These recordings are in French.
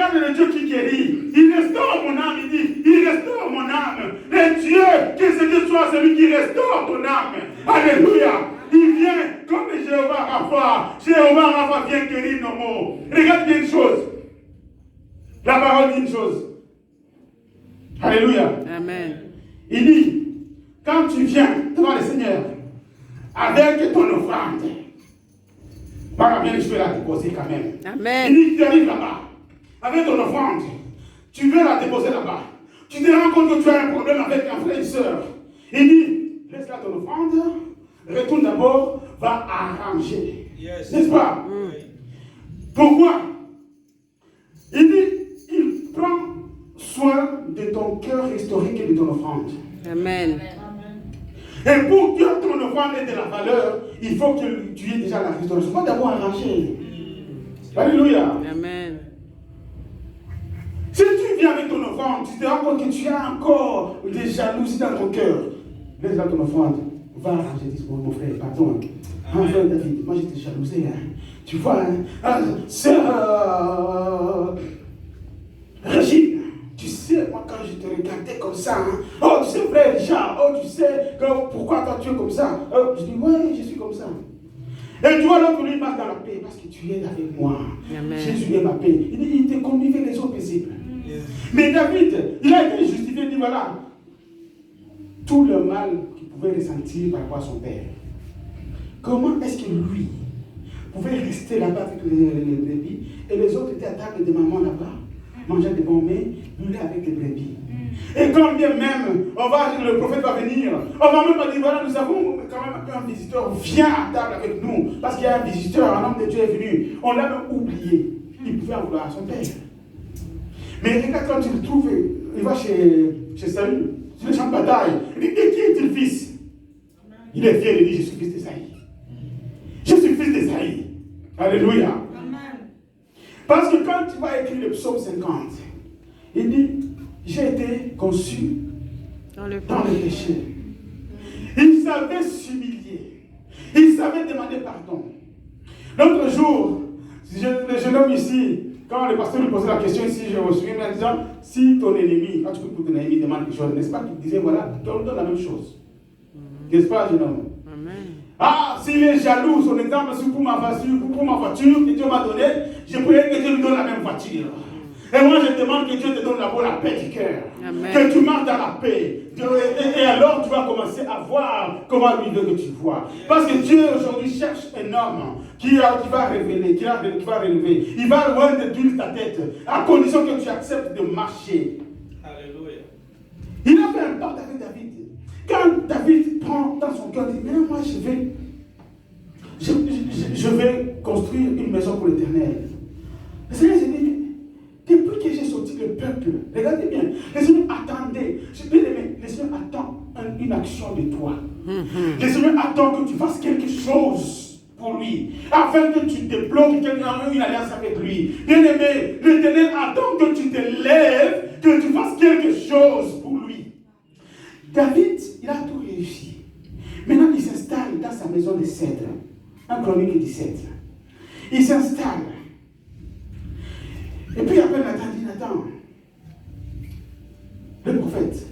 regarde le Dieu qui guérit. Il restaure mon âme, il dit, il restaure mon âme. Le Dieu, que ce Dieu soit celui qui restaure ton âme. Alléluia. Il vient comme Jéhovah Rapha. Jéhovah Rapha vient guérir nos maux. Regarde bien une chose. La parole dit une chose. Alléluia. Amen. Il dit, quand tu viens devant le Seigneur, avec ton offrande, pas bien je vais la déposer quand même. Amen. Il dit, tu arrives là-bas, avec ton offrande, tu veux la déposer là-bas. Tu te rends compte que tu as un problème avec un frère et une soeur. Il dit, laisse là ton offrande, retourne d'abord, va arranger. Yes. N'est-ce pas? Pourquoi? Il dit, il prend soin de ton cœur historique et de ton offrande. Amen. Et pour que ton offrande ait de la valeur, il faut que tu aies déjà la restauration. Pas d'abord arranger. Alléluia. Amen. Si tu viens avec ton offrande, tu te rends compte que tu as encore des jalousies dans ton cœur. Laisse là ton offrande. Va arranger, dis mon frère, pardon. Mon frère David, moi j'étais jalousé. Hein. Tu vois, hein? Sœur Régine, tu sais, moi quand je te regardais comme ça, hein? Oh tu sais frère Richard, oh tu sais pourquoi toi tu es comme ça. Je dis ouais, je suis comme ça. Et tu vois l'autre lui marche dans la paix parce que tu es avec moi. Amen. Jésus est ma paix. Il te conduit vers les eaux paisibles. Yes. Mais David, il a été justifié, il dit voilà, tout le mal qu'il pouvait ressentir par rapport à son père. Comment est-ce que lui pouvait rester là-bas avec les brebis et les autres étaient à table de maman là-bas, mangeaient des bons mets, buvaient avec les brebis. Et quand bien même, le prophète va venir, on va même pas dire, voilà, nous avons quand même un visiteur, viens à table avec nous, parce qu'il y a un visiteur, un homme de Dieu est venu. On l'a même oublié. Il pouvait en vouloir à son père. Mais regarde, quand il le trouve, il va chez Saül, sur le champ de bataille, il dit, qui est-il fils? Il est fier, il dit, je suis fils d'Esaïe. Je suis fils d'Esaïe. Alléluia. Amen. Parce que quand tu vas écrire le psaume 50, il dit, j'ai été conçu dans le péché. Il savait s'humilier. Il savait demander pardon. L'autre jour, le jeune homme ici, quand le pasteur lui posait la question ici, je me souviens en disant, si ton ennemi, quand tu peux pour ton ennemi demande quelque chose, n'est-ce pas qu'il disait, voilà, tu lui donnes la même chose. N'est-ce pas, jeune homme? Amen. Ah, s'il est jaloux, son exemple, c'est pour ma voiture que Dieu m'a donnée, je pourrais que Dieu lui donne la même voiture. Et moi, je demande que Dieu te donne d'abord la paix du cœur. Que tu marches dans la paix. Et alors, tu vas commencer à voir comment lui veut que tu vois. Parce que Dieu, aujourd'hui, cherche un homme qui va révéler, qui va relever. Il va loin de tuer ta tête, à condition que tu acceptes de marcher. Alléluia. Il a fait un pacte avec David. Quand David prend dans son cœur, il dit, mais moi, je vais construire une maison pour l'Éternel. Le Seigneur s'est dit, depuis que j'ai sorti le peuple, regardez bien, le Seigneur attendait. Le Seigneur attend une action de toi. Le Seigneur attend que tu fasses quelque chose pour lui, afin que tu débloques une alliance avec lui. Bien-aimé, l'Éternel attend que tu te lèves, que tu fasses quelque chose pour lui. David, il a tout réussi. Maintenant, il s'installe dans sa maison de cèdre. En Chronique 17. Il s'installe. Et puis il appelle Nathan, il dit Nathan, le prophète,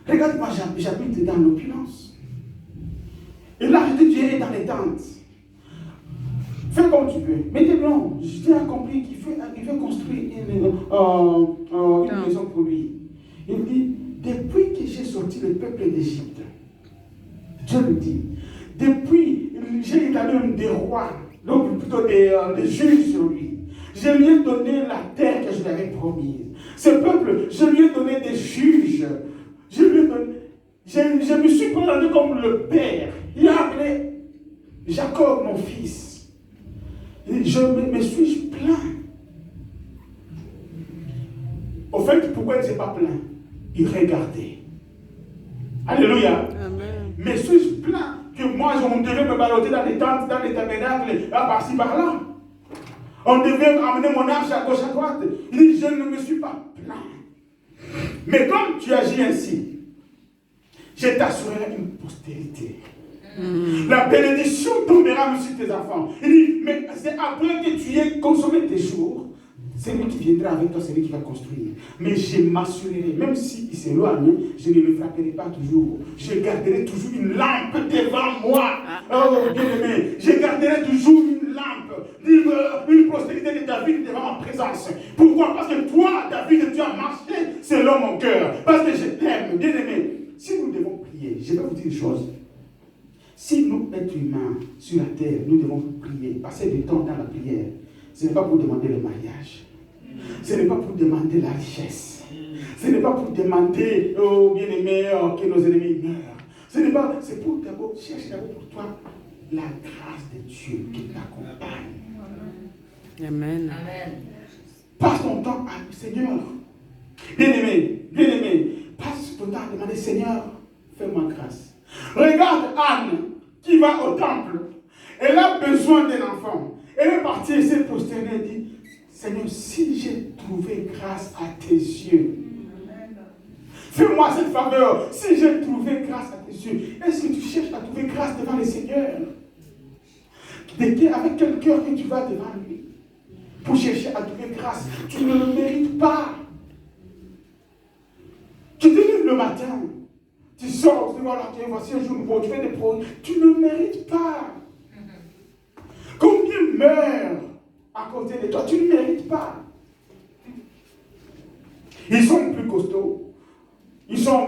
regarde, moi j'habite dans l'opulence. Et là, je dis, Dieu est dans les tentes. Fais comme tu veux. Mais non, je t'ai accompli qu'il fait construire une maison pour lui. Il dit, depuis que j'ai sorti le peuple d'Égypte, Dieu le dit, depuis, j'ai établi des rois, donc plutôt des juges sur lui. Je lui ai donné la terre que je lui avais promise. Ce peuple, je lui ai donné des juges. Je me suis présenté comme le père. Il a appelé Jacob, mon fils. Je me suis plaint. Au fait, pourquoi il ne s'est pas plaint? Il regardait. Alléluia. Amen. Mais suis-je plaint que moi, on devait me balloter dans les tentes, dans les tabernacles, par-ci, par-là? On devait amener mon arche à gauche, à droite. Il dit, je ne me suis pas plaint. Mais comme tu agis ainsi, je t'assurerai une postérité. La bénédiction tombera sur tes enfants. Il dit, mais c'est après que tu aies consommé tes jours, Celui qui viendra avec toi, c'est lui qui va construire. Mais je m'assurerai, même s'il s'éloigne, je ne le frapperai pas toujours. Je garderai toujours une lampe devant moi. Oh, bien-aimé, je garderai toujours une lampe, une postérité de David devant ma présence. Pourquoi? Parce que toi, David, tu as marché selon mon cœur. Parce que je t'aime, bien-aimé. Si nous devons prier, je vais vous dire une chose. Si nous, êtres humains, sur la terre, nous devons prier, passer du temps dans la prière, ce n'est pas pour demander le mariage. Ce n'est pas pour demander la richesse. Ce n'est pas pour demander, oh bien-aimé, que nos ennemis meurent. Ce n'est pas, c'est pour d'abord, chercher d'abord pour toi la grâce de Dieu qui t'accompagne. Amen. Passe ton temps à Seigneur. Bien-aimé, passe ton temps à demander, Seigneur, fais-moi grâce. Regarde Anne qui va au temple. Elle a besoin d'un enfant. Elle est partie et s'est prosternée et dit, Seigneur, si j'ai trouvé grâce à tes yeux, fais-moi cette faveur. Si j'ai trouvé grâce à tes yeux, est-ce que tu cherches à trouver grâce devant le Seigneur? Avec quel cœur que tu vas devant lui pour chercher à trouver grâce? Tu ne le mérites pas. Tu te lèves le matin, tu sors, tu dis voilà, voici un jour nouveau, tu fais des projets. Tu ne mérites pas. Combien meurent à côté de toi? Tu ne mérites pas. Ils sont plus costauds. Ils sont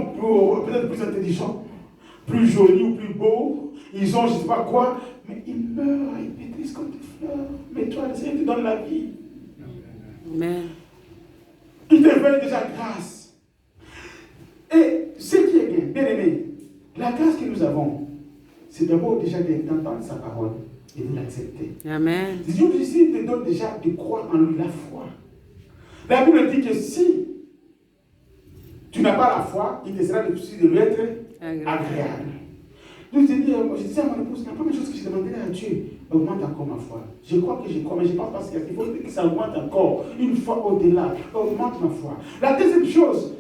peut-être plus intelligents, plus jolis ou plus beaux. Ils ont je ne sais pas quoi. Mais ils meurent, ils pétrissent comme des fleurs. Mais toi, le Seigneur te donne la vie. Amen. Il te fait déjà grâce. Et ce qui est bien aimé, la grâce que nous avons, c'est d'abord déjà d'entendre sa parole et de l'accepter. Amen. Dieu ici te donne déjà de croire en lui, la foi. La Bible dit que si tu n'as pas la foi, il te sera difficile de lui être agréable. Donc je disais à mon épouse, la première chose que je demandais à Dieu, augmente encore ma foi. Je crois que je crois, mais je ne pense pas qu'il faut que ça augmente encore, une fois au-delà, augmente ma foi. La deuxième chose,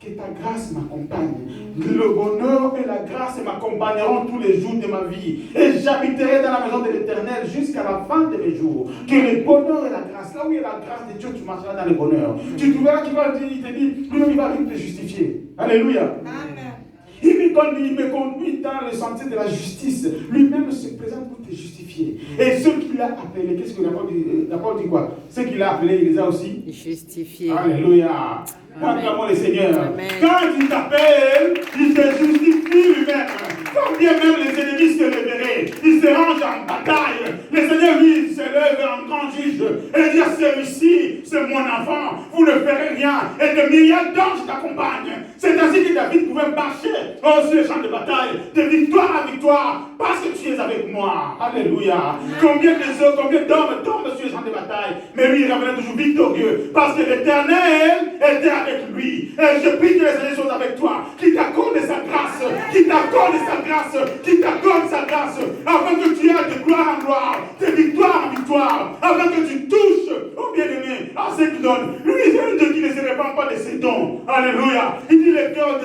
que ta grâce m'accompagne. Le bonheur et la grâce m'accompagneront tous les jours de ma vie. Et j'habiterai dans la maison de l'Éternel jusqu'à la fin de mes jours. Que le bonheur et la grâce, là où il y a la grâce de Dieu, tu marcheras dans le bonheur. Tu trouveras qu'il va te dire, il te dit, lui-même il va venir te justifier. Alléluia. Amen. Il me conduit dans le sentier de la justice. Lui-même se présente pour te justifier. Et ceux qu'il a appelés, qu'est-ce que l'apôtre dit quoi? Ceux qu'il a appelés, il les a aussi justifiés. Alléluia. Acclamons le Seigneur. Amen. Quand il t'appelle, il te justifie lui-même. Quand bien même les ennemis se lèveraient, il se range en bataille. Le Seigneur, lui, se lève en grand juge et dit, celui-ci, c'est mon enfant, vous ne ferez rien. Et de myriades d'anges t'accompagnent. C'est ainsi que David pouvait marcher sur les champs de bataille, de victoire à victoire, parce que tu es avec moi. Alléluia. Combien d'hommes tombent sur les champs de bataille, mais lui, il revenait toujours victorieux, parce que l'Éternel était avec lui. Et je prie que les Seigneur soient avec toi, qui t'accorde sa grâce, qui t'accorde sa grâce, qui t'accorde sa grâce, afin que tu ailles de gloire en gloire, de victoire en victoire, afin que tu touches au bien-aimé, à ce qu'il donne. Lui, c'est un Dieu qui ne se répand pas de ses dons. Alléluia. Il dit le cœur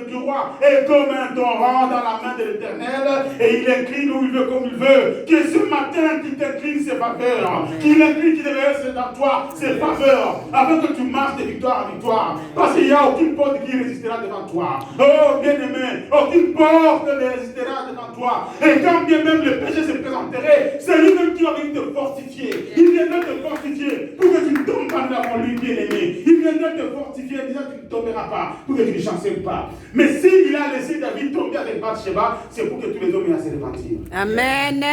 du roi est comme un torrent dans la main de l'Éternel, et il incline où il veut, comme il veut. Que ce matin, qu'il t'incline ses faveurs, qu'il incline, qu'il déverse dans toi ses faveurs, afin que tu marches de victoire en victoire. Parce qu'il n'y a aucune porte qui résistera devant toi. Oh, bien-aimé, aucune porte ne résistera devant toi. Et quand bien même le péché se présenterait, c'est lui-même qui va venir te fortifier. Il viendra te fortifier pour que tu ne tombes pas devant lui, bien-aimé. Il viendra te fortifier en disant que tu ne tomberas pas, pour que tu ne chancelles pas. Mais s'il a laissé David tomber avec Bathsheba, c'est pour que tous les hommes aient à se repentir. Amen.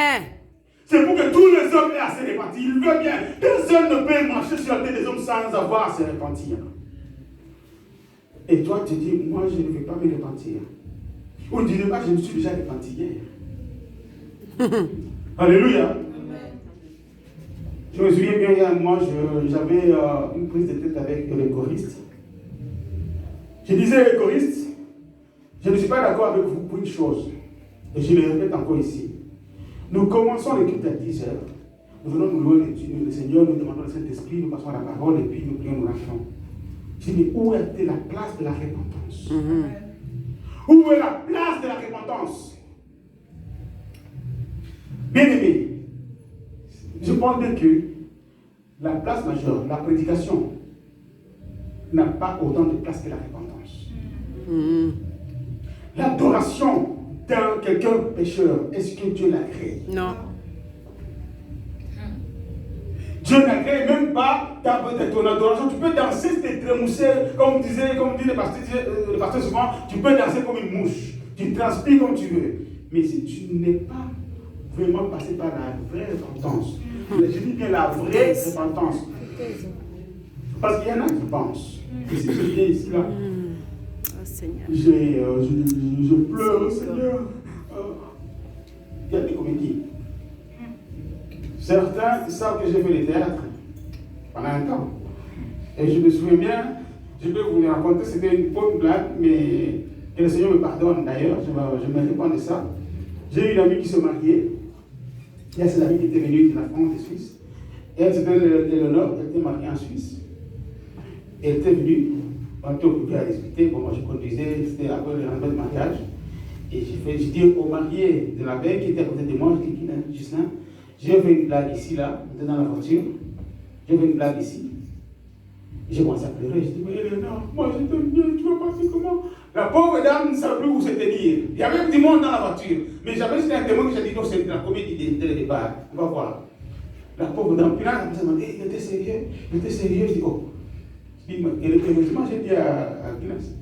C'est pour que tous les hommes aient à se repentir. Il veut bien. Personne ne peut marcher sur la tête des hommes sans avoir à se repentir. Et toi, tu dis, moi, je ne vais pas me repentir. Ou tu dis, moi, je me suis déjà repenti hier. Alléluia. Je me souviens bien, hier, moi, j'avais une prise de tête avec le choriste. Je disais, le choriste, je ne suis pas d'accord avec vous pour une chose. Et je le répète encore ici. Nous commençons le culte à 10h. Nous venons nous louer le Seigneur, nous demandons le Saint-Esprit, nous passons à la parole et puis nous prions, nous lâchons. Je dis, mais où était la place de la repentance? Où est la place de la repentance? Bien-aimé, je pense bien que la place majeure, la prédication, n'a pas autant de place que la repentance. L'adoration d'un quelqu'un pécheur, est-ce que Dieu l'a créé? Non. Dieu n'a créé même pas ton adoration. Tu peux danser, te trémousser, comme dit le pasteur souvent, tu peux danser comme une mouche. Tu transpires comme tu veux. Mais si tu n'es pas vraiment passé par la vraie repentance, je dis bien la vraie repentance. Parce qu'il y en a qui pensent que c'est bien ici là. Oh, Seigneur. Je pleure, Seigneur. Il y a des comédies. Certains savent que j'ai fait le théâtre pendant un temps. Et je me souviens bien, je peux vous le raconter, c'était une bonne blague, mais que le Seigneur me pardonne d'ailleurs, je me réponds de ça. J'ai une amie qui se mariait. Il y a cette amie qui était venue de la France, de Suisse. Et elle s'appelle Léonore, elle était mariée en Suisse. Elle était venue, on était occupé à discuter. Bon, moi je conduisais, c'était après le rendez-vous de mariage. Et j'ai dit au marié de la veille qui était à côté de moi, je dis, Gislain, j'ai fait une blague ici, là, on était dans la voiture. J'ai fait une blague ici. J'ai commencé à pleurer. Je dis, mais Léonore, moi je t'aime bien, tu vas passer comment? La pauvre dame ne savait plus où se tenir. Il y avait du monde dans la voiture. Mais j'avais juste un témoin qui s'est dit, non, c'est la comédie dès le départ. On va voir. La pauvre dame, puis là, elle m'a demandé, il était sérieux? Il était sérieux? Je dis, oh. Et heureusement, j'ai dit à Guinness,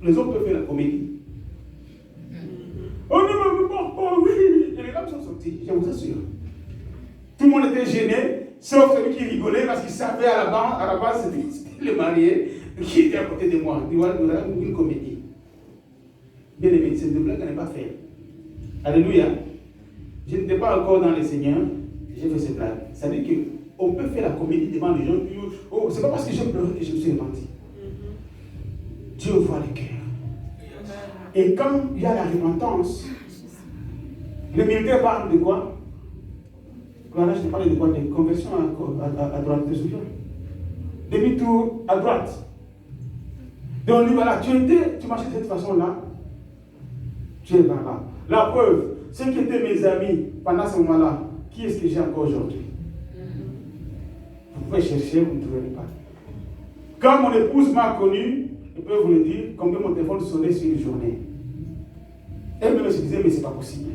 les autres peuvent faire la comédie. Oh non, mais pas, oui. Et les dames sont sorties, je vous assure. Tout le monde était gêné, sauf celui qui rigolait parce qu'il savait à la base, c'était le marié qui était à côté de moi. Il y a une comédie. Bien aimé, cette blague, elle n'est pas faite. Alléluia. Je n'étais pas encore dans le Seigneur, j'ai fait cette blague. Ça veut dire qu'on peut faire la comédie devant les gens. Oh, c'est pas parce que j'ai pleuré que je me suis repenti. Dieu voit les cœurs. Et quand il y a la repentance, les militaires parlent de quoi? Là, je te parle de quoi? De conversion à droite de souviens. Demi-tour à droite. Et on dit voilà, tu marchais de cette façon-là, tu es là-bas. La preuve, ceux qui étaient mes amis pendant ce moment-là, qui est-ce que j'ai encore aujourd'hui? Vous pouvez chercher, vous ne trouverez pas. Quand mon épouse m'a connu, je peux vous le dire, combien mon téléphone sonnait sur une journée. Elle-même se disait, mais c'est pas possible.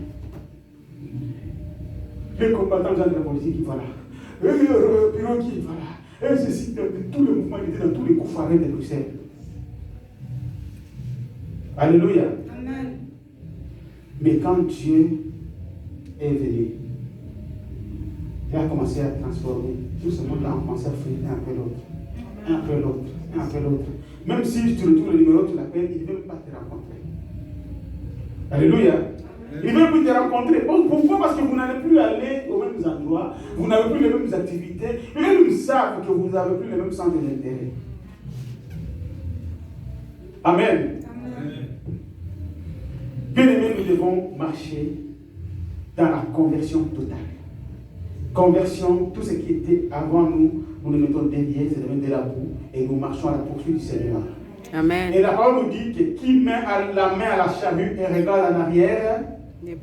Les combattants de la politique, voilà. Le pirogue, voilà. Et ceci, tous les mouvements, il était dans tous les coups farés de Bruxelles. Alléluia. Amen. Mais quand Dieu est venu, il a commencé à transformer. Tout ce monde-là a commencé à faire un peu l'autre. Un peu l'autre. Un peu l'autre. Même si tu retrouves le numéro, tu l'appelles, il ne veut pas te rencontrer. Alléluia. Il ne veut plus te rencontrer. Pourquoi? Parce que vous n'allez plus aller aux mêmes endroits, vous n'avez plus les mêmes activités, et même ils savent que vous n'avez plus les mêmes centres d'intérêt. Amen. Bien aimés, nous devons marcher dans la conversion totale. Conversion, tout ce qui était avant nous, nous le mettons derrière, c'est de mettre de la boue, et nous marchons à la poursuite du Seigneur. Amen. Et la parole nous dit que qui met la main à la charrue et regarde en arrière n'est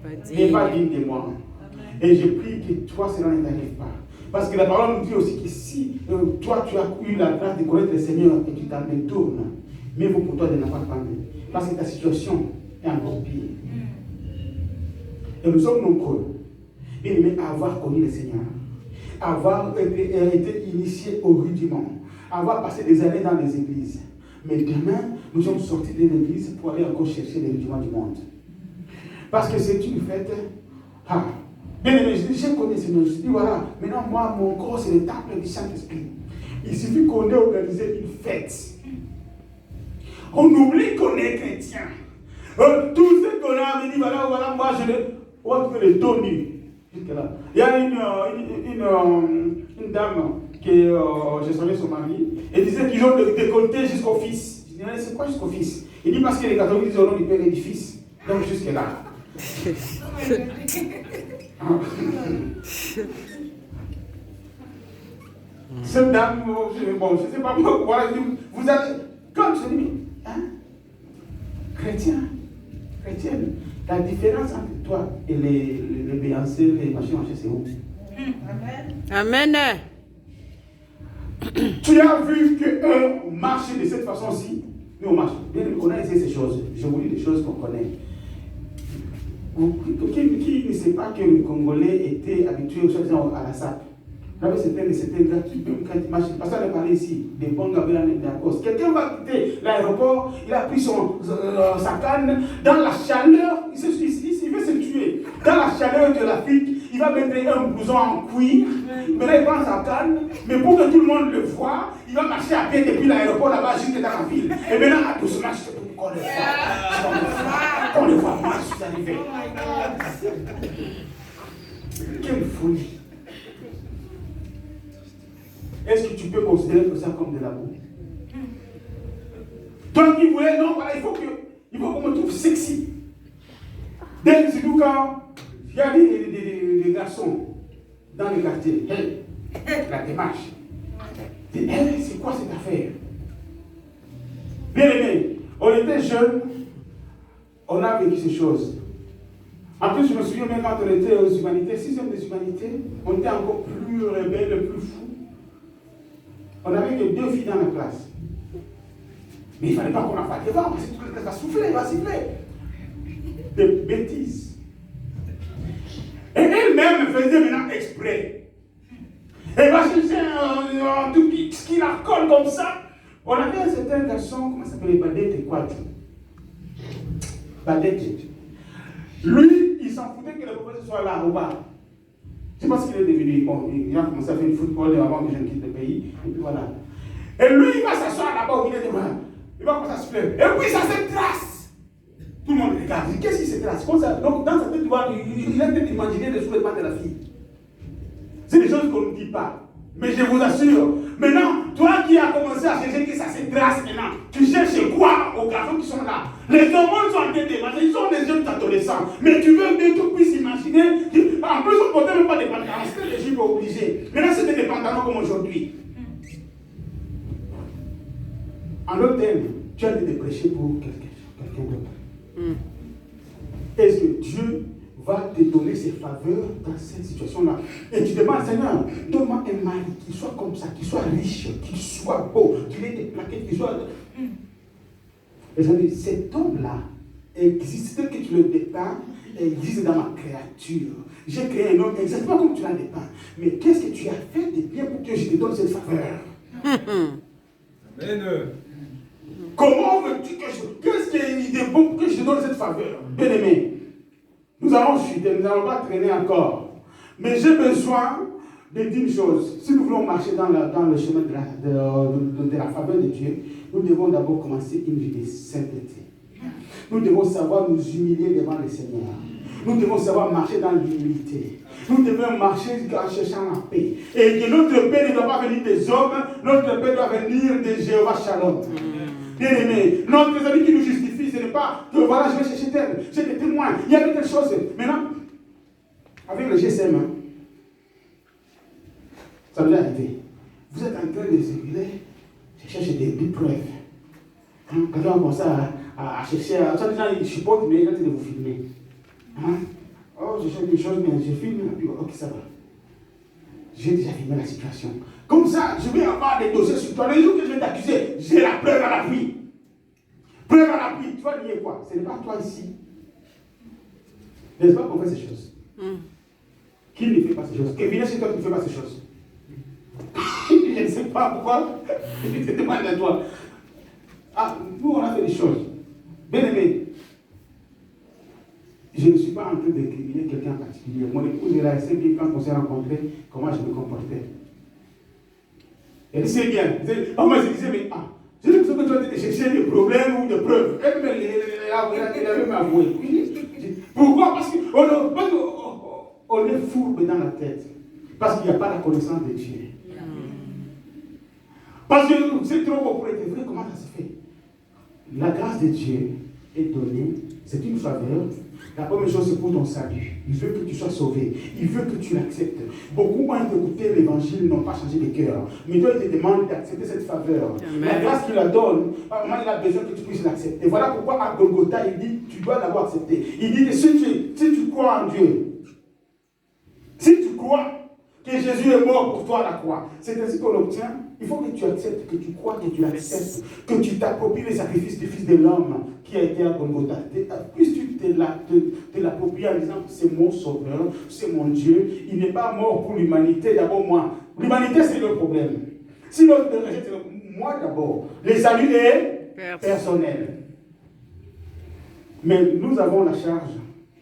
pas digne de moi. Amen. Et je prie que toi, cela ne t'arrive pas. Parce que la parole nous dit aussi que si toi, tu as eu la grâce de connaître le Seigneur et tu t'en détournes, mais il faut pour toi de n'avoir pas peur. Parce que ta situation est encore pire. Et nous sommes nombreux, à avoir connu le Seigneur, avoir été initiés au rudiment, avoir passé des années dans les églises. Mais demain, nous sommes sortis de l'église pour aller encore chercher les rudiments du monde. Parce que c'est une fête. Bien aimé, j'ai connu le Seigneur. Je dis voilà, maintenant moi, mon corps, c'est le temple du Saint-Esprit. Il suffit qu'on ait organisé une fête. On oublie qu'on est chrétien. Tout ce qu'on a dit, voilà, moi je le. On va trouver le dos nu. Jusque-là. Il y a une dame qui j'ai sonné son mari, et disait qu'ils ont décompté jusqu'au fils. Je dis, c'est quoi jusqu'au fils? Il dit parce que les catholiques disent au nom du Père et du Fils. Donc jusque-là. Cette dame, bon, je ne sais pas pourquoi, vous avez, comme je dis, chrétienne, la différence entre toi et les Béancés, les machins, c'est où? Amen. Tu as vu qu'un marche de cette façon-ci. Nous, on marche. Bien, on connaît ces choses. Je vous dis des choses qu'on connaît. Qui ne sait pas que le Congolais était habitué à la sape? C'était un gars qui, quand il marche, parce qu'on a parlé ici, des bons gars de la Côte. Quelqu'un va quitter l'aéroport, il a pris sa canne, dans la chaleur, il veut se tuer. Dans la chaleur de l'Afrique, il va mettre un blouson en cuir, maintenant il prend sa canne, mais pour que tout le monde le voit, il va marcher à pied depuis l'aéroport là-bas jusque dans la ville. Et maintenant, à doucement, je sais pas qu'on le voit. Qu'on le voit, moi je suis arrivé. Quelle folie. Est-ce que tu peux considérer ça comme de l'amour? Donc il voulait, non, voilà, il faut qu'on me trouve sexy. Dès que quand il y a des garçons dans le quartier, la démarche, c'est quoi cette affaire? Bien aimé, on était jeunes, on a vécu ces choses. En plus, je me souviens même quand on était aux humanités, 6e des humanités, on était encore plus rebelles, plus fous. On avait que 2 filles dans la classe. Mais il ne fallait pas qu'on en fasse devant, parce que toute la classe va souffler, va siffler. Des bêtises. Et elle-même faisait maintenant exprès. Elle va chercher un tout qui la colle comme ça. On avait un certain garçon, comment ça s'appelait, Badette quoi? Badette. Lui, il s'en foutait que le professeur soit là au bar. Je ne sais pas ce qu'il est devenu. Bon, il a commencé à faire du football avant que je ne quitte le pays. Et puis voilà. Et lui, il va s'asseoir là-bas au milieu des mains. Il va commencer à se plaindre. Et puis ça se trace. Tout le monde regarde. Il dit, qu'est-ce qui se trace? Donc dans sa tête, il a peut-être imaginé les soulèvements de la fille. C'est des choses qu'on ne dit pas. Mais je vous assure, maintenant, toi qui as commencé à chercher que ça se trace maintenant, tu cherches quoi aux garçons qui sont là? Les hormones sont en train de marcher, ils sont des jeunes adolescents. Mais tu veux bien qu'on puisse imaginer. En plus, on ne portait même pas des pantalons, c'était des jupes obligés. Maintenant, c'était des pantalons comme aujourd'hui. En autre terme, tu as été prêcher pour quelqu'un d'autre. Est-ce que Dieu va te donner ses faveurs dans cette situation-là? Et tu demandes, Seigneur, donne-moi un mari qui soit comme ça, qui soit riche, qui soit beau, qui ait des plaquettes, qui soit... Les amis, cet homme-là existe, tel que tu le dépeins, existe dans ma créature. J'ai créé un homme exactement comme tu l'as dépeint. Mais qu'est-ce que tu as fait de bien pour que je te donne cette faveur? Amen. Comment veux-tu que qu'est-ce qu'il est de bon pour que je te donne cette faveur? Bien aimé, nous allons chuter, nous n'allons pas traîner encore. Mais j'ai besoin de dire une chose. Si nous voulons marcher dans le chemin de la faveur de Dieu, nous devons d'abord commencer une vie de sainteté. Nous devons savoir nous humilier devant le Seigneur. Nous devons savoir marcher dans l'humilité. Nous devons marcher en cherchant la paix. Et que notre paix ne doit pas venir des hommes, notre paix doit venir de Jéhovah Shalom. Bien aimé, notre ami qui nous justifie, ce n'est pas que voilà, je vais chercher tel, j'ai des témoins, il y a quelque chose. Maintenant, avec le GSM, ça doit arriver. Vous êtes en train de circuler, je cherche des preuves. Quelqu'un commence à chercher, ça déjà il supporte, mais il a de vous filmer. Oh, je cherche des choses, mais je filme, et puis ok, ça va. J'ai déjà filmé la situation. Comme ça, je vais avoir des dossiers sur toi. Le jour que je vais t'accuser, j'ai la preuve à l'appui. Preuve à l'appui. Tu vas nier quoi? Ce n'est pas toi ici. N'est-ce pas qu'on fait ces choses? Qui ne fait pas ces choses? Kevin, c'est toi qui ne fais pas ces choses. Je ne sais pas pourquoi. Je te demande à toi. Ah, nous, on a fait des choses. Bien aimé, je ne suis pas en train d'incriminer quelqu'un en particulier. Mon épouse, elle a essayé quand on s'est rencontrés, comment je me comportais. Elle sait bien. Moi, je disais, mais je ne sais pas que tu vas te chercher des problèmes ou des preuves. Elle avait m'avoué. Pourquoi? Parce qu'on est fourbe dans la tête. Parce qu'il n'y a pas la connaissance de Dieu. Parce que c'est trop beau pour être vrai. Comment ça se fait? La grâce de Dieu est donnée. C'est une faveur. La première chose, c'est pour ton salut. Il veut que tu sois sauvé. Il veut que tu l'acceptes. Beaucoup ont écouté l'évangile, n'ont pas changé de cœur. Mais toi, il te demande d'accepter cette faveur. Amen. La grâce qu'il la donne, vraiment, il a besoin que tu puisses l'accepter. Voilà pourquoi à Golgotha, il dit, tu dois d'abord accepter. Il dit que si tu crois en Dieu, si tu crois que Jésus est mort pour toi à la croix. C'est ainsi qu'on l'obtient. Il faut que tu acceptes, que tu crois, que tu l'acceptes, que tu t'appropries le sacrifice du Fils de l'homme qui a été à Golgotha. Puis tu te l'appropries en disant c'est mon sauveur, c'est mon Dieu. Il n'est pas mort pour l'humanité, d'abord moi. L'humanité, c'est le problème. Si l'autre te rejette, c'est moi d'abord. Le salut est personnel. Mais nous avons la charge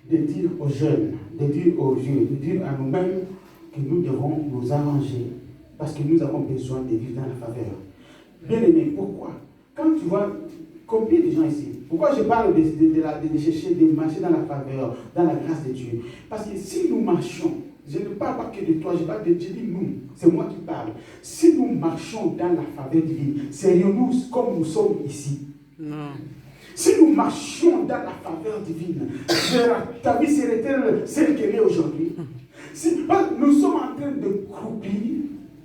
de dire aux jeunes, de dire aux vieux, de dire à nous-mêmes que nous devons nous arranger parce que nous avons besoin de vivre dans la faveur. Bien aimé, pourquoi? Quand tu vois combien de gens ici, pourquoi je parle de chercher, de marcher dans la faveur, dans la grâce de Dieu? Parce que si nous marchons, je ne parle pas que de toi, je dis nous, c'est moi qui parle. Si nous marchons dans la faveur divine, serions-nous comme nous sommes ici? Non. Si nous marchions dans la faveur divine, ta vie serait-elle celle qu'elle est aujourd'hui? Si, nous sommes en train de croupir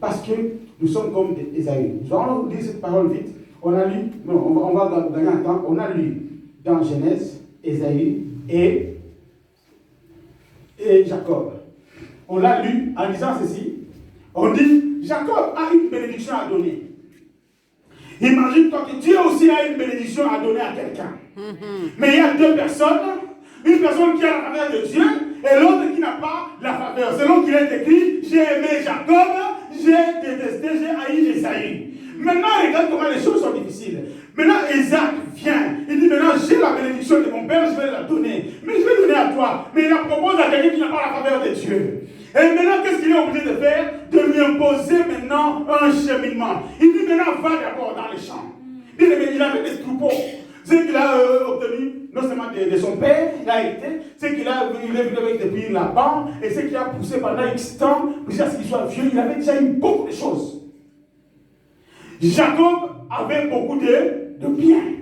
parce que nous sommes comme des Ésaü. Nous allons lire cette parole vite. On a lu, on va gagner un temps, on a lu dans Genèse, Ésaü et Jacob. On l'a lu en disant ceci. On dit, Jacob a une bénédiction à donner. Imagine-toi que Dieu aussi a une bénédiction à donner à quelqu'un. Mais il y a deux personnes. Une personne qui a la faveur de Dieu et l'autre qui n'a pas la faveur. Selon qu'il est écrit, j'ai aimé Jacob, j'ai détesté, j'ai haï Esaü. Maintenant, regarde comment les choses sont difficiles. Maintenant, Isaac vient. Il dit maintenant, j'ai la bénédiction de mon père, je vais la donner. Mais je vais donner à toi. Mais il la propose à quelqu'un qui n'a pas la faveur de Dieu. Et maintenant, qu'est-ce qu'il est obligé de faire? De lui imposer maintenant un cheminement. Il dit maintenant, va d'abord dans les champs. Il avait des troupeaux. Ce qu'il a obtenu, non seulement de son père, il a été, ce qu'il a venu depuis là-bas, et ce qu'il a poussé pendant X temps, jusqu'à ce qu'il soit vieux, il avait déjà eu beaucoup de choses. Jacob avait beaucoup de biens.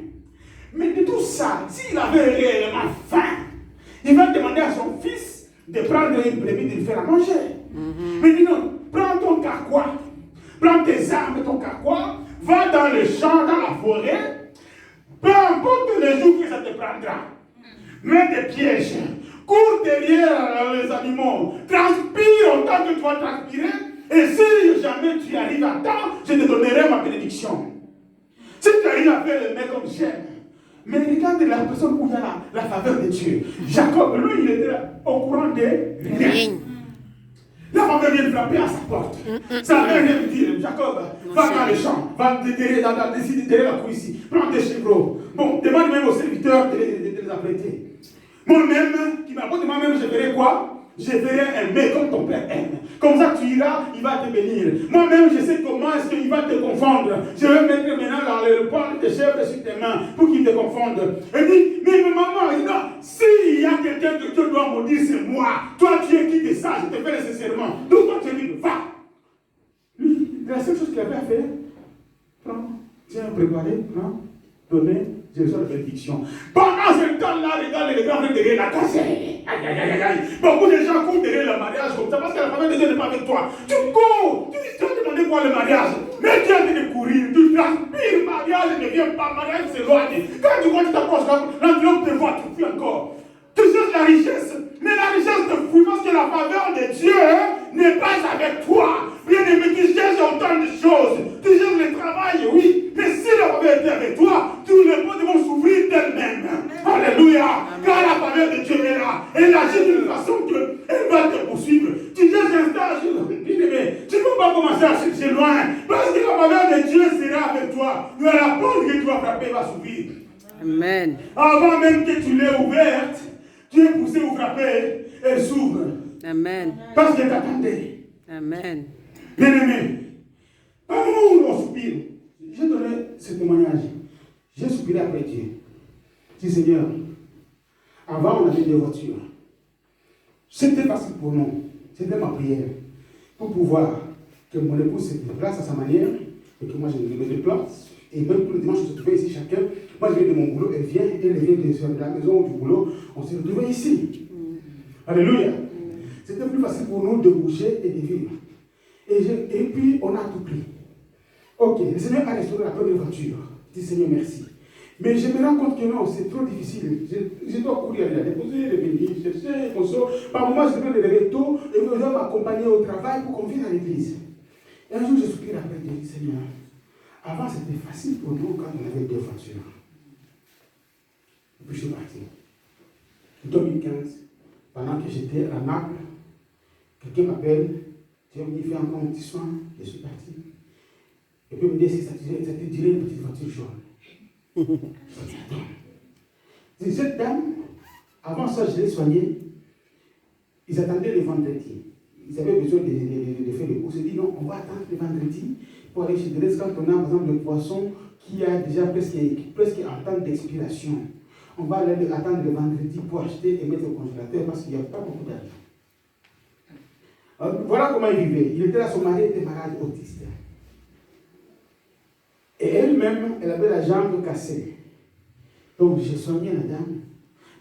Mais de tout ça, s'il avait réellement faim, il va demander à son fils de prendre une brebis, de lui faire à manger. Mais dis non, prends ton carquois, prends tes armes et ton carquois, va dans le champ, dans la forêt, peu importe les jours que ça te prendra. Mets des pièges, cours derrière les animaux, transpire autant que tu vas transpirer, et si jamais tu arrives à temps, je te donnerai ma bénédiction. Si tu arrives à faire le mec comme j'aime, mais regarde la personne où il y a la faveur de Dieu. Jacob, lui, il était au courant de rien. La faveur vient de frapper à sa porte. Sa mère vient lui dire, Jacob, va dans les champs, va derrière la cour ici, prends tes chevreaux. Bon, demande même aux serviteurs de les apprêter. Moi-même, qui m'apporte moi-même, je ferai quoi? Je ferai un mec comme ton père aime. Comme ça, tu iras, il va te bénir. Moi-même, je sais comment est-ce qu'il va te confondre. Je vais mettre maintenant dans le poil de chèvre sur tes mains pour qu'il te confonde. Et dit, mais maman, il dit, non, s'il y a quelqu'un que Dieu doit maudire, c'est moi. Toi, tu es qui de ça? Je te fais nécessairement. Donc, toi, tu dis, va. Lui, la seule chose qu'il avait à faire, prends, tiens, préparer, prends, donner, je reçois la bénédiction. Pendant ce temps-là, regarde les grands derrière la caserne. Aïe, aïe, aïe, aïe. Beaucoup de gens courent derrière le mariage comme ça parce que la faveur de Dieu n'est pas avec toi. Tu cours. Tu dis, tu as demandé quoi le mariage? Mais tu as dit de courir. Tu transpires. Le mariage ne vient pas. Le mariage s'éloigne. Quand tu vois que tu t'approches, l'enveloppe te voit, tu fuis encore. Tu cherches la richesse. Mais la richesse te fuit parce que la faveur de Dieu n'est pas avec toi. Bien aimé, tu cherches autant de choses. Tu cherches le travail, oui. Mais si la faveur était avec toi, tous les portes vont s'ouvrir d'elles-mêmes. Alléluia. Car la faveur de Dieu est là. Elle agit d'une façon qu'elle va te poursuivre. Tu cherches un stage, bien aimé. Tu ne peux pas commencer à chercher loin. Parce que la faveur de Dieu sera avec toi. Mais la porte que tu vas frapper va s'ouvrir. Amen. Avant même que tu l'aies ouverte, tu es poussé ou frappé, elle s'ouvre. Amen. Parce qu'elle t'attendait. Amen. Bien-aimé, à un moment où on soupire, j'ai donné ce témoignage. J'ai soupiré après Dieu. Je dis, Seigneur, avant on avait des voitures. C'était facile pour nous. C'était ma prière. Pour pouvoir que mon épouse se déplace à sa manière et que moi je me déplace. Et même pour le dimanche, on se trouvait ici chacun. Moi je viens de mon boulot, elle vient de la maison ou du boulot. On s'est retrouvés ici. Alléluia. C'était plus facile pour nous de bouger et de vivre. Et puis on a tout pris. Ok, le Seigneur a restauré la première voiture. Je dis Seigneur merci. Mais je me rends compte que non, c'est trop difficile. Je dois courir, aller la déposer, revenir, chercher, console. Par moment, je devais me lever tôt et je dois m'accompagner au travail pour qu'on vienne à l'église. Et un jour, je soupire après et je dis, Seigneur, avant c'était facile pour nous quand on avait 2 voitures. Et puis je suis parti. En 2015, pendant que j'étais à Naples, quelqu'un m'appelle, tu as dit, fais encore un petit soin, je suis parti. Et puis il me dit, ça te dirait une petite voiture jaune. Cette dame, avant ça, je l'ai soignée. Ils attendaient le vendredi. Ils avaient besoin de faire le cours. Ils se dit non, on va attendre le vendredi pour aller chez Deleuze quand on a, par exemple, le poisson qui a déjà presque en temps d'expiration. On va aller attendre le vendredi pour acheter et mettre au congélateur parce qu'il n'y a pas beaucoup d'argent. Voilà comment il vivait. Il était là, son mari était malade, autiste. Et elle-même, elle avait la jambe cassée. Donc j'ai soigné la dame.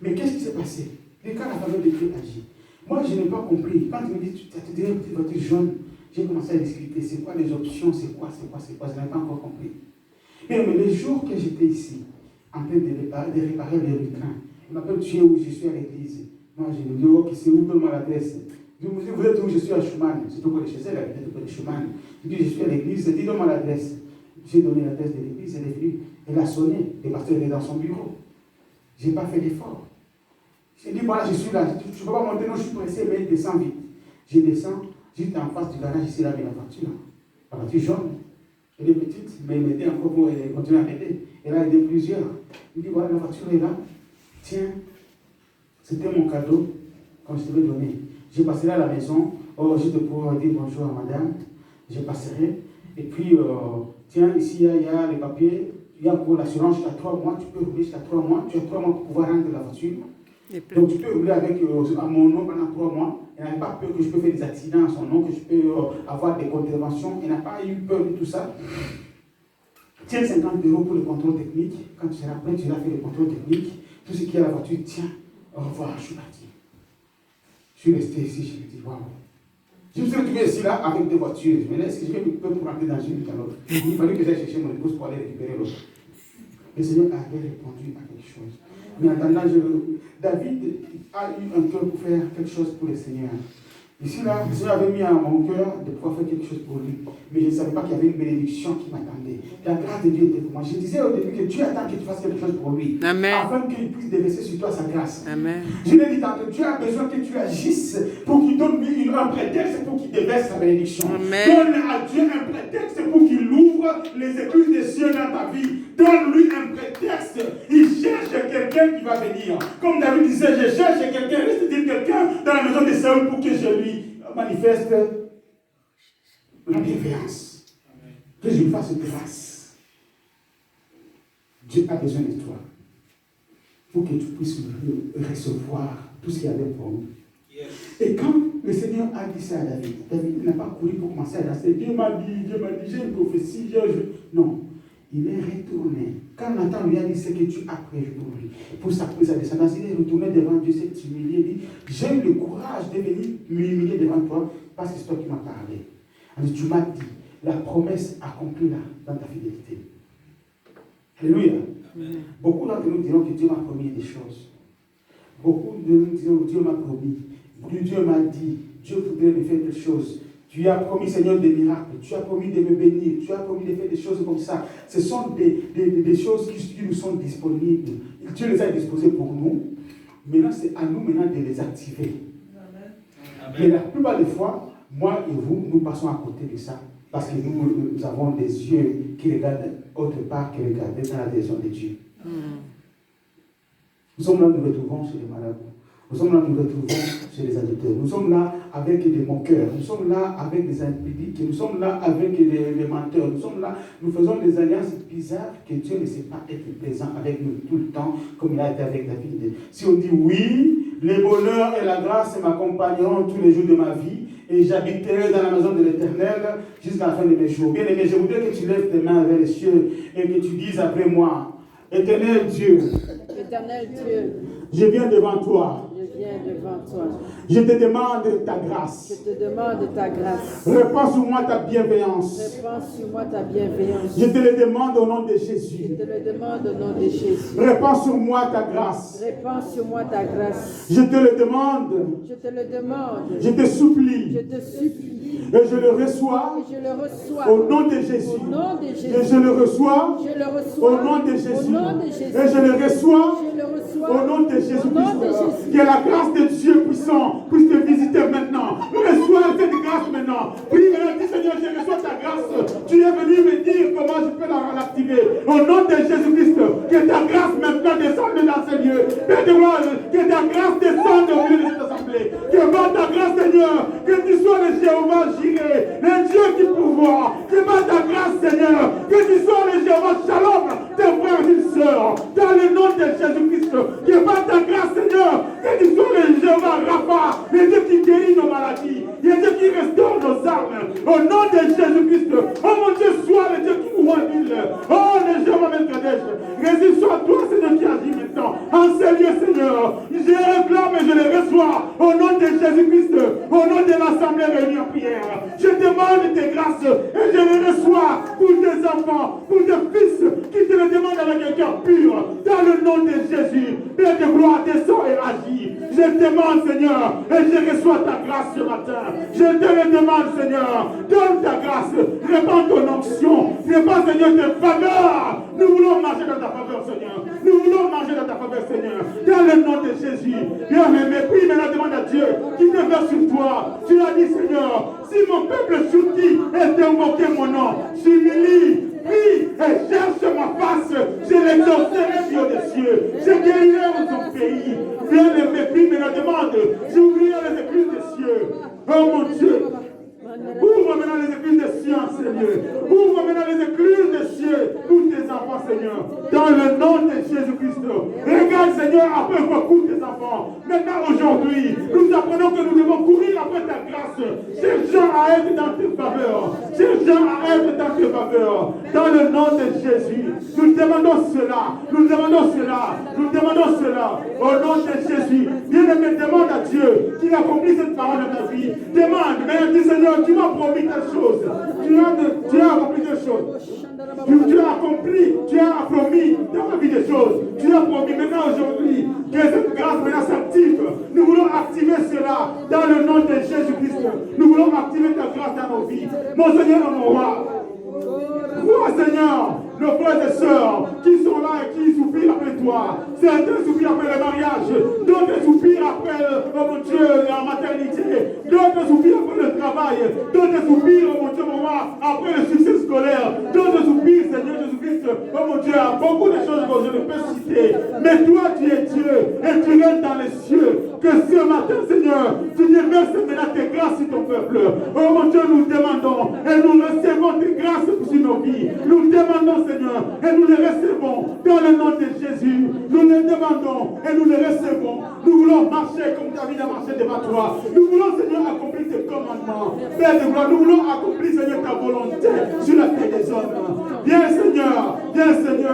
Mais qu'est-ce qui s'est passé? Quand la famille de Dieu agit. Moi, je n'ai pas compris. Quand il me dit, tu as te donné une petite voiture jaune, j'ai commencé à discuter. C'est quoi les options? C'est quoi? Je n'ai pas encore compris. Mais les jours que j'étais ici, en train de réparer le train, il m'appelle, tu es où? Je suis à l'église. Moi, je lui dis, ok, c'est où? Donne-moi l'adresse. Je me dis, vous êtes où? Je suis à Schumann. C'est tout près de chez elle, elle était tout près de Schumann. Je dis, je suis à l'église. Je dis, donne-moi l'adresse. J'ai donné l'adresse de l'église, elle est venue. Elle a sonné. Le pasteur était dans son bureau. Je n'ai pas fait d'effort. J'ai dit, voilà, je suis là. Je ne peux pas monter, non, je suis pressé, mais descends vite. Je descends, juste en face du garage, ici, là, mais la voiture. La voiture jaune. Elle est petite, mais elle m'aidait encore pour continuer à m'aider. Elle a aidé plusieurs. Il dit, voilà, la voiture est là. Tiens, c'était mon cadeau quand je te l'ai donné. Je passerai à la maison, juste pour dire bonjour à madame. Je passerai. Et puis, tiens, ici, il y a les papiers. Il y a pour l'assurance jusqu'à 3 mois. Tu peux rouler jusqu'à 3 mois. Tu as 3 mois pour pouvoir rendre la voiture. Donc, tu peux rouler avec à mon nom pendant 3 mois. Elle n'a pas peur que je peux faire des accidents à son nom, que je peux avoir des contraventions. Elle n'a pas eu peur de tout ça. Tiens 50 € pour le contrôle technique. Quand tu seras prêt, tu vas faire le contrôle technique. Tout ce qui est à la voiture, tiens, au revoir, je suis parti. Je suis resté ici, je me dis, waouh. Je me suis retrouvé ici là avec 2 voitures. Je me dis, est-ce que je vais pour rentrer dans une dans l'autre? Il fallait que j'aille chercher mon épouse pour aller récupérer l'autre. Le Seigneur avait répondu à quelque chose. Mais en attendant, David a eu un cœur pour faire quelque chose pour le Seigneur. Ici, là, le Seigneur avait mis à mon cœur de pouvoir faire quelque chose pour lui. Mais je ne savais pas qu'il y avait une bénédiction qui m'attendait. La grâce de Dieu était pour moi. Je disais au début que Dieu attend que tu fasses quelque chose pour lui. Amen. Afin qu'il puisse déverser sur toi sa grâce. Amen. Je l'ai dit tantôt, Dieu a besoin que tu agisses pour qu'il donne lui un prétexte pour qu'il déverse sa bénédiction. Amen. Donne à Dieu un prétexte pour qu'il ouvre les écluses des cieux dans ta vie. Donne-lui un prétexte. Il cherche quelqu'un qui va venir. Comme David disait, je cherche quelqu'un, reste-t-il quelqu'un dans la maison de Saül pour que je lui manifeste la bienveillance. Que je lui fasse grâce. Dieu a besoin de toi pour que tu puisses recevoir tout ce qu'il y avait pour nous. Yes. Et quand le Seigneur a dit ça à David, David n'a pas couru pour commencer à danser. Dieu m'a dit, j'ai une prophétie. Non. Il est retourné. Quand Nathan lui a dit ce que tu as prévu pour lui, pour sa descendance, il est retourné devant Dieu, s'est humilié. Il dit, j'ai eu le courage de venir m'humilier devant toi parce que c'est toi qui m'as parlé. Alors, tu m'as dit, la promesse accomplie là, dans ta fidélité. Alléluia. Beaucoup d'entre nous diront que Dieu m'a promis des choses. Beaucoup de nous diront que Dieu m'a promis. Dieu m'a dit, Dieu voudrait me faire quelque chose. Tu as promis, Seigneur, des miracles. Tu as promis de me bénir. Tu as promis de faire des choses comme ça. Ce sont des choses qui nous sont disponibles. Dieu les a disposées pour nous. Maintenant, c'est à nous maintenant de les activer. Amen. Mais la plupart des fois, moi et vous, nous passons à côté de ça. Parce que nous avons des yeux qui regardent autre part que regarder dans la direction de Dieu. Nous sommes là, nous retrouvons chez les marabouts. Nous sommes là, nous retrouvons chez les adultères. Nous sommes là avec des moqueurs. Nous sommes là avec des impudiques. Nous sommes là avec les menteurs. Nous sommes là, nous faisons des alliances bizarres que Dieu ne sait pas être présent avec nous tout le temps, comme il a été avec David. Si on dit oui, le bonheur et la grâce m'accompagneront tous les jours de ma vie et j'habiterai dans la maison de l'Éternel jusqu'à la fin de mes jours. Bien aimé, je voudrais que tu lèves tes mains vers les cieux et que tu dises après moi, Éternel Dieu, Éternel Dieu, je viens devant toi. je viens devant toi. Je te demande ta grâce. Je te demande ta grâce. Répands sur moi ta bienveillance. Répands sur moi ta bienveillance. Je te le demande au nom de Jésus. Je te le demande au nom de Jésus. Répands sur moi ta grâce. Répands sur moi ta grâce. Je te le demande. Je te le demande. Je te supplie. Je te supplie. Et je le reçois. Et je le reçois. Au nom de Jésus. Au nom de Jésus. Et je le reçois. Je le reçois. Au nom de Jésus. Au nom de Jésus. Et je le reçois. Je le reçois. Au nom de Jésus Au nom de Christ. Jésus. Que la grâce de Dieu puissant puisse te visiter maintenant. Reçois cette grâce maintenant. Prie maintenant, dis Seigneur, je reçois ta grâce. Tu es venu me dire comment je peux l'activer. Au nom de Jésus Christ, que ta grâce maintenant descende dans ce lieu. Père de gloire, que ta grâce descende au milieu de cette assemblée. Que par ta grâce, Seigneur, que tu sois le Jéhovah Jireh, le Dieu qui pourvoit. Que par ta grâce, Seigneur, que tu sois le Jéhovah Shalom, tes frères et sœurs, dans le nom de Jésus Christ. Que par ta grâce, Seigneur, que tu sois le Jéhovah Rapha, le Dieu qui guérit nos maladies, le Dieu qui restaure nos âmes. Au nom de Jésus Christ, oh mon Dieu, sois le Dieu qui nous ville. Oh, le Jéhovah Kadesh, réside sur toi, Seigneur, qui agit maintenant. En ces lieux, Seigneur, je réclame et je les reçois. Au nom de Jésus Christ, au nom de l'Assemblée réunie en prière, je demande tes grâces et je les reçois pour tes enfants, pour tes fils qui te le demandent avec un cœur pur. Dans le nom de Jésus, Père de gloire, descends et agis. Je demande, Seigneur, et je reçois ta grâce ce matin. Je te le demande, Seigneur, donne ta grâce, répands ton onction, répands, Seigneur, tes faveurs. Nous voulons marcher dans ta faveur, Seigneur. Nous voulons marcher dans ta faveur, Seigneur. Dans le nom de Jésus. Bien-aimé, prie maintenant, demande à Dieu qui te veut sur toi. Tu as dit, Seigneur, si mon peuple soutit et d'invoquer mon nom, s'humilie, prie et cherche ma face, je l'exaucerai sur des cieux. Je guérirai son pays. Bien-aimé, prie maintenant, demande, j'ouvrirai les écluses des cieux. Oh mon Dieu. Ouvre maintenant les écluses des cieux, Seigneur. Ouvre maintenant les écluses des cieux pour tes enfants, Seigneur. Dans le nom de Jésus-Christ. Regarde, Seigneur, après beaucoup tes enfants. Maintenant, aujourd'hui, nous apprenons que nous devons courir après ta grâce. Ces gens à être dans tes faveurs. Ces gens à être dans tes faveurs. Dans le nom de Jésus. Nous demandons cela. Nous demandons cela. Nous demandons cela. Au nom de Jésus. Bien-aimé, demande à Dieu qu'il accomplisse cette parole dans ta vie. Demande, mais dis Seigneur, tu m'as promis telle chose. Tu as accompli des choses. Tu as promis dans ma vie des choses. Tu as promis maintenant aujourd'hui que cette grâce maintenant s'active. Nous voulons activer cela dans le nom de Jésus-Christ. Nous voulons activer ta grâce dans nos vies. Mon Seigneur et mon roi. Vois, Seigneur, nos frères et sœurs qui sont là et qui soupirent après toi. Certains soupirent après le mariage, d'autres soupirent après, oh mon Dieu, la maternité, d'autres soupirent après le travail, d'autres soupirent, oh mon Dieu, mon roi, après le succès scolaire, d'autres soupirent, Seigneur Jésus-Christ, oh mon Dieu, à beaucoup de choses que je ne peux citer. Mais toi, tu es Dieu et tu règnes dans les cieux. Que ce matin, Seigneur, tu déverses maintenant tes grâces sur ton peuple. Oh mon Dieu, nous demandons et nous recevons tes grâces sur nos vies. Nous demandons, Seigneur, et nous les recevons dans le nom de Jésus. Nous les demandons et nous les recevons. Nous voulons marcher comme David a marché devant toi. Nous voulons, Seigneur, accomplir tes commandements. Père de gloire, nous voulons accomplir, Seigneur, ta volonté sur la terre des hommes. Viens, Seigneur,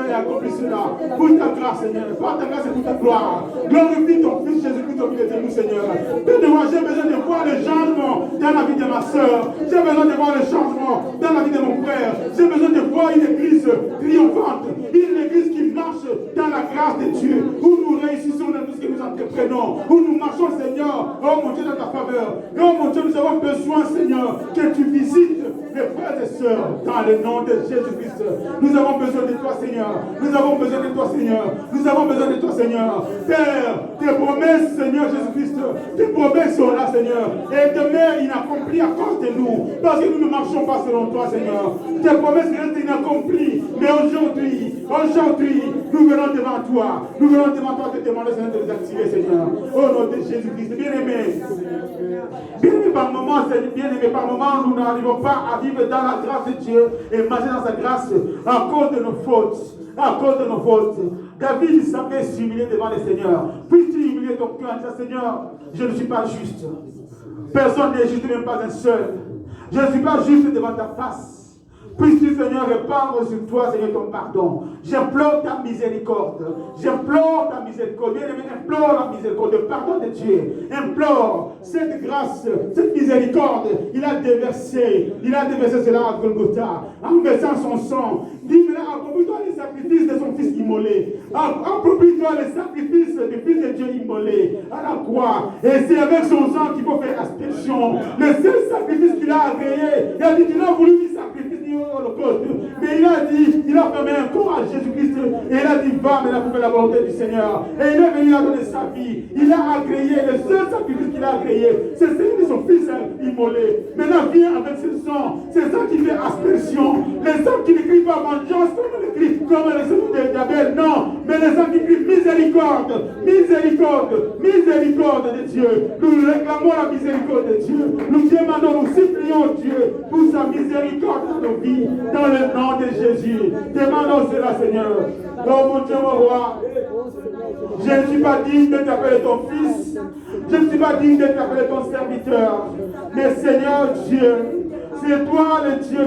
et accomplis cela. Pour ta grâce, Seigneur. Par ta grâce et pour ta gloire. Glorifie ton Fils Jésus-Christ au milieu de nous, Seigneur. Père de gloire, j'ai besoin de voir le changement dans la vie de ma soeur. J'ai besoin de voir le changement dans la vie de mon frère. J'ai besoin de voir une église triomphante, une église qui marche dans la grâce de Dieu, où nous réussissons dans tout ce que nous entreprenons, où nous marchons, Seigneur, oh mon Dieu, dans ta faveur. Oh mon Dieu, nous avons besoin, Seigneur, que tu visites mes frères et sœurs dans le nom de Jésus-Christ. Nous avons besoin de toi, Seigneur. Nous avons besoin de toi, Seigneur. Nous avons besoin de toi, Seigneur. Père, tes promesses, Seigneur Jésus-Christ, tes promesses sont là, Seigneur. Et demain, inaccomplies à cause de nous, parce que nous ne marchons pas selon toi, Seigneur. Tes promesses restent inaccomplies. Mais aujourd'hui, nous venons devant toi. Nous venons devant toi te demander, Seigneur, de les activer, Seigneur. Au nom de Jésus-Christ. Bien-aimé. Bien-aimé par moment, bien-aimé par moment, nous n'arrivons pas à vivre dans la grâce de Dieu et marcher dans sa grâce à cause de nos fautes. À cause de nos fautes. David savait s'humilier devant le Seigneur. Puis-tu humilier ton cœur en disant, Seigneur, je ne suis pas juste. Personne n'est juste, même pas un seul. Je ne suis pas juste devant ta face. Puisses-tu, Seigneur, répandre sur toi, Seigneur, ton pardon. J'implore ta miséricorde. J'implore ta miséricorde. Bien-aimé, implore la miséricorde, le pardon de Dieu. Implore cette grâce, cette miséricorde. Il a déversé cela à Golgotha, en versant son sang. Dis maintenant, approprie-toi les sacrifices de son fils immolé. Approprie-toi les sacrifices du fils de Dieu immolé à la croix. Et c'est avec son sang qu'il faut faire aspersion. Le seul sacrifice qu'il a agréé, il a dit, tu n'as voulu ni sacrifice ni holocauste. Mais il a dit, il a fermé un corps à Jésus-Christ. Et il a dit, va maintenant pour faire la volonté du Seigneur. Et il est venu à donner sa vie. Il a agréé, le seul sacrifice qu'il a agréé, c'est celui de son fils immolé. Maintenant, viens avec ce sang. C'est ça qui fait aspersion. Les sang qui ne crient pas vengeance comme le cri, comme le sang d'Abel. Non, mais les sang qui crient miséricorde, miséricorde, miséricorde de Dieu. Nous réclamons la miséricorde de Dieu. Nous demandons, nous supplions Dieu pour sa miséricorde dans nos vies, dans le nom de Jésus. Demandons cela, Seigneur. Oh mon Dieu, mon roi, je ne suis pas digne de t'appeler ton fils. Je ne suis pas digne de t'appeler ton serviteur. Mais Seigneur Dieu, c'est toi le Dieu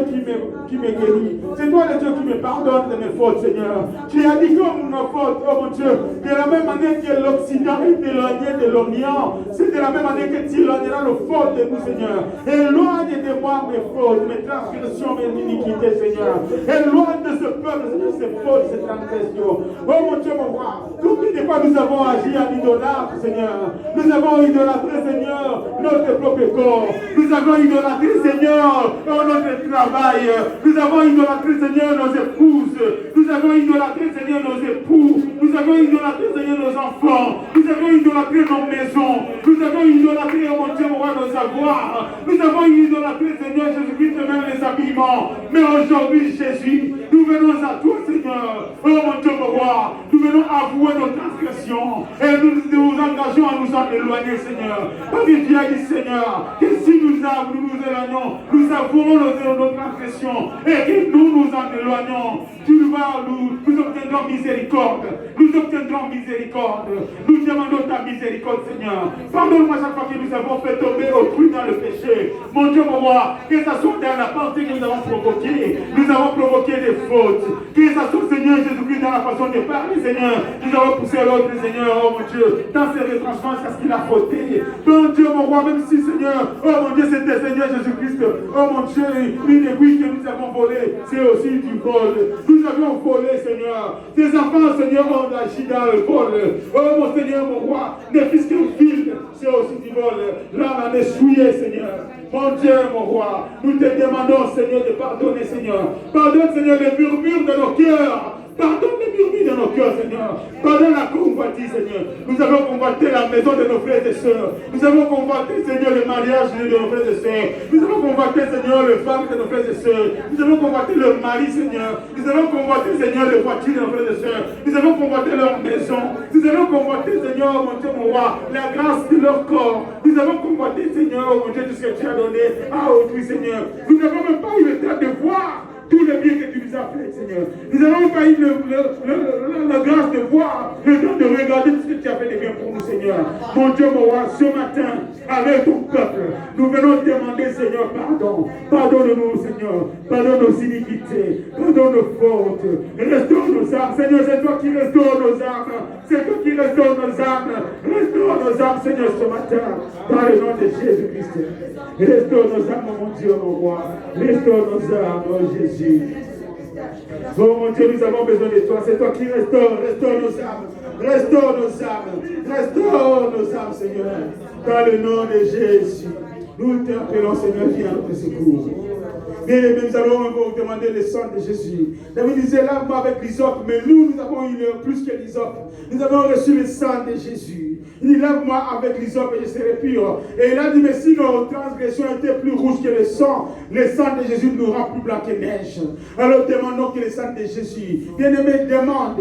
qui me guérit. C'est toi le Dieu qui me pardonne de mes fautes, Seigneur. Tu as dit comme nos fautes, oh mon Dieu, de la même manière que l'Occident est éloigné de l'Orient, c'est de la même manière que tu éloigneras nos fautes de nous, Seigneur. Éloigne de moi mes fautes, mes transgressions, mes iniquités, Seigneur. Éloigne de ce peuple, Seigneur, ces fautes, ces transgressions. Oh mon Dieu, mon roi, combien de fois nous avons agi en idolâtre, Seigneur. Nous avons idolâtré, Seigneur, notre propre corps. Nous avons idolâtré, Seigneur, notre travail. Nous avons idolâtré, Seigneur, nos épouses. Nous avons idolâtré, Seigneur, nos époux. Nous avons idolâtré, Seigneur, nos enfants. Nous avons idolâtré nos maisons. Nous avons idolâtré, oh mon Dieu, mon roi, nos avoirs. Nous avons idolâtré, Seigneur Jésus-Christ, même les habillements. Mais aujourd'hui, Jésus, nous venons à toi, Seigneur. Oh mon Dieu, mon roi, nous venons avouer nos transgressions. Et nous engageons à nous en éloigner, Seigneur. Parce que tu as dit, Seigneur, que si nous éloignons, nous avouons nos transgressions et que nous en éloignons, nous obtiendrons miséricorde. Nous obtiendrons miséricorde. Nous demandons ta miséricorde, Seigneur. Pardonne-moi chaque fois que nous avons fait tomber autrui dans le péché. Mon Dieu, mon roi, que ce soit dans la pensée que nous avons provoquée, nous avons provoqué des fautes. Que ce soit, Seigneur Jésus-Christ, dans la façon de parler, Seigneur, nous avons poussé l'autre, Seigneur, oh mon Dieu, dans ses retranchements jusqu'à ce qu'il a fauté. Mon Dieu, mon roi, même si, Seigneur, oh mon Dieu, c'était Seigneur Jésus-Christ, oh mon Dieu, une aiguille que nous avons volée, c'est aussi du vol. Nous avions volé, Seigneur. Tes enfants, Seigneur, ont agi dans le vol. Oh mon Seigneur, mon roi, ne fils qu'un fil, c'est aussi du vol. L'âme a essuyé, Seigneur. Mon Dieu, mon roi, nous te demandons, Seigneur, de pardonner, Seigneur. Pardonne, Seigneur, les murmures de nos cœurs. Pardonne les murmures de nos cœurs, Seigneur. Pardonne la convoitise, Seigneur. Nous avons convoité la maison de nos frères et sœurs. Nous avons convoité, Seigneur, le mariage de nos frères et sœurs. Nous avons convoité, Seigneur, les femmes de nos frères et sœurs. Nous avons convoité leur mari, Seigneur. Nous avons convoité, Seigneur, les voitures de nos frères et sœurs. Nous avons convoité leur maison. Nous avons convoité, Seigneur, mon Dieu, mon roi, la grâce de leur corps. Nous avons convoité, Seigneur, mon Dieu, tout ce que tu as donné à autrui, Seigneur. Nous n'avons même pas eu le temps de voir tous les biens que tu nous as fait, Seigneur. Nous n'avons pas eu la grâce de voir, le temps de regarder tout ce que tu as fait de bien pour nous, Seigneur. Mon Dieu, mon roi, ce matin, avec ton peuple, nous venons demander, Seigneur, pardon. Pardonne-nous, Seigneur. Pardonne nos iniquités. Pardonne nos fautes. Restaure nos âmes. Seigneur, c'est toi qui restaure nos âmes. C'est toi qui restaure nos âmes. Restaure nos âmes, Seigneur, ce matin. Dans le nom de Jésus-Christ. Restaure nos âmes, mon Dieu, mon roi. Restaure nos âmes, oh Jésus. Oh mon Dieu, nous avons besoin de toi. C'est toi qui restaure nos âmes. Restaure nos âmes. Restaure nos âmes, Seigneur. Dans le nom de Jésus. Nous t'appelons, Seigneur, viens à notre secours. Bien aimés, nous allons vous demander le sang de Jésus. David disait, lave-moi avec l'hysope, mais nous avons eu plus que l'hysope. Nous avons reçu le sang de Jésus. Il dit, lave-moi avec l'hysope et je serai pur. Et il a dit, mais si nos transgressions étaient plus rouges que le sang de Jésus nous rend plus blanc que neige. Alors demandons que le sang de Jésus, bien-aimé, demande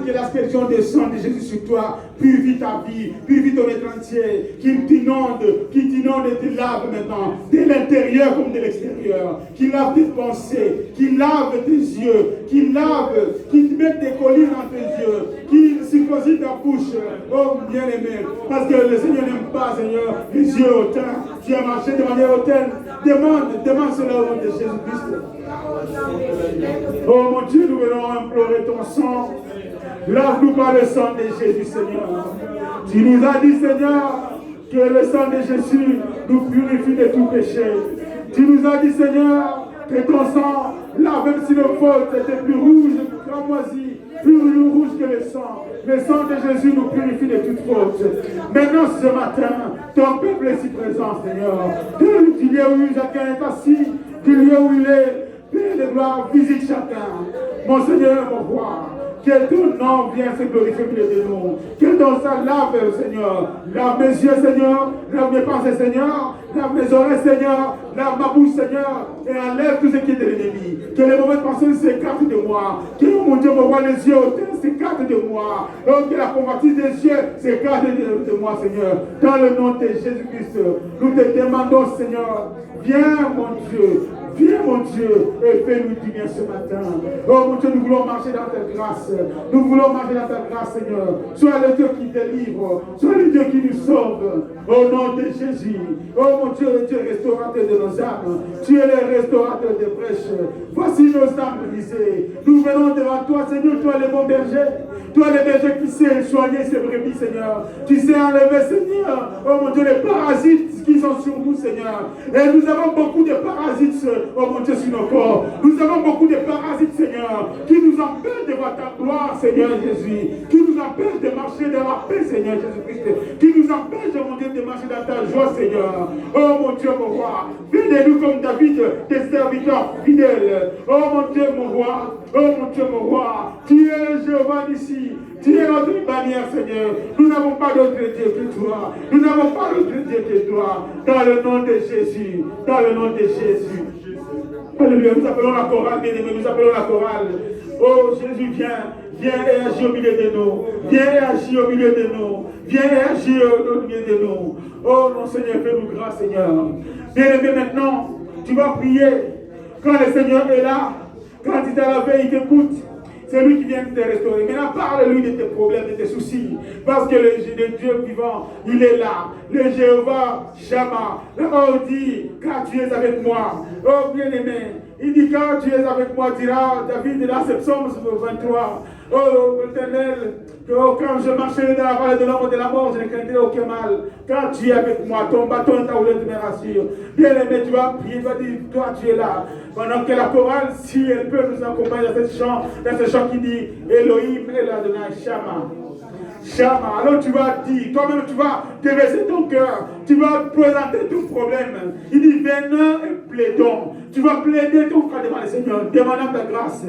que l'aspersion du sang de Jésus sur toi purifie ta vie, purifie ton être entier, qu'il t'inonde et te lave maintenant, de l'intérieur comme de l'extérieur, qu'il lave tes pensées, qu'il lave tes yeux, qu'il te mette des collines dans tes yeux, qu'il circoncise ta bouche, oh bien-aimé, parce que le Seigneur n'aime pas, Seigneur, les yeux hautains tu as marché de manière hautaine. Demande cela au nom de Jésus-Christ. Oh mon Dieu, nous venons implorer ton sang. Lave-nous par le sang de Jésus, Seigneur. Tu nous as dit, Seigneur, que le sang de Jésus nous purifie de tout péché. Tu nous as dit, Seigneur, que ton sang, là, même si nos fautes étaient plus rouges, cramoisies, plus rouges que le sang de Jésus nous purifie de toute faute. Maintenant, ce matin, ton peuple est ici présent, Seigneur. Du lieu où chacun est assis, du lieu où il est, Père de gloire, visite chacun. Mon Seigneur, mon roi. Que ton nom vienne se glorifier plus de nous. Que ton sang lave, Seigneur. Lave mes yeux, Seigneur. Lave mes pensées, Seigneur. Lave mes oreilles, Seigneur. Lave ma bouche, Seigneur. Et enlève tout ce qui est de l'ennemi. Que les mauvaises pensées s'écartent de moi. Que mon Dieu me voit les yeux hautains s'écartent de moi. Oh, que la convoitise des cieux s'écarte de moi, Seigneur. Dans le nom de Jésus-Christ, nous te demandons, Seigneur. Viens, mon Dieu. Viens, mon Dieu, et fais-nous du bien ce matin. Oh, mon Dieu, nous voulons marcher dans ta grâce. Nous voulons marcher dans ta grâce, Seigneur. Sois le Dieu qui délivre. Sois le Dieu qui nous sauve. Au nom de Jésus. Oh, mon Dieu, le Dieu restaurateur de nos âmes. Tu es le restaurateur des brèches. Voici nos âmes brisées. Nous venons devant toi, Seigneur. Toi, le bon berger. Toi, le berger qui sait soigner ses brebis, Seigneur. Tu sais enlever, Seigneur. Oh, mon Dieu, les parasites qui sont sur nous, Seigneur. Et nous avons beaucoup de parasites, oh mon Dieu, sur nos corps. Nous avons beaucoup de parasites, Seigneur, qui nous empêchent de voir ta gloire, Seigneur Jésus. Qui nous empêchent de marcher dans la paix, Seigneur Jésus-Christ. Qui nous empêchent, mon Dieu, de marcher dans ta joie, Seigneur. Oh mon Dieu, mon roi. Viens-nous comme David, tes serviteurs fidèles. Oh mon Dieu, mon roi. Oh mon Dieu, mon roi. Tu es Jéhovah d'ici. Tu es notre bannière, Seigneur. Nous n'avons pas d'autre Dieu que toi. Nous n'avons pas d'autre Dieu que toi. Dans le nom de Jésus. Dans le nom de Jésus. Alléluia. Nous appelons la chorale, bien-aimés. Nous appelons la chorale. Oh Jésus, viens. Viens et agis au milieu de nous. Viens et agis au milieu de nous. Viens et agis au milieu de nous. Oh mon Seigneur, fais-nous grâce, Seigneur. Bien-aimé, maintenant, tu vas prier. Quand le Seigneur est là, quand il t'a lavé, il t'écoute. C'est lui qui vient te restaurer. Maintenant, parle-lui de tes problèmes, de tes soucis. Parce que le Dieu vivant, il est là. Le Jéhovah Shammah. Là-bas, on dit, car tu es avec moi. Oh, bien-aimé. Il dit, quand tu es avec moi, dira David, là, c'est Psaume 23. Oh, éternel, quand je marcherai dans la vallée de l'ombre de la mort, je ne craindrai aucun mal. Quand tu es avec moi, ton bâton et ta houlette me rassurent. Bien-aimé, tu vas prier, tu vas dire, toi, tu es là. Pendant que la chorale, si elle peut nous accompagner dans ce chant qui dit Elohim El Adonai Shammah. Shammah. Alors tu vas dire, toi-même tu vas déverser ton cœur, tu vas présenter ton problème. Il dit venons et plaidons. Tu vas plaider ton cas devant le Seigneur, demandant ta grâce.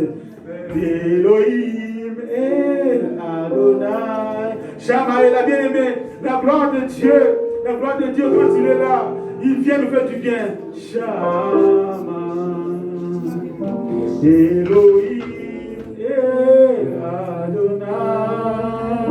Elohim El Adonai Shammah. Et la bien-aimée, la gloire de Dieu quand il est là, il vient nous faire du bien. Shammah. Elohim El Adonai.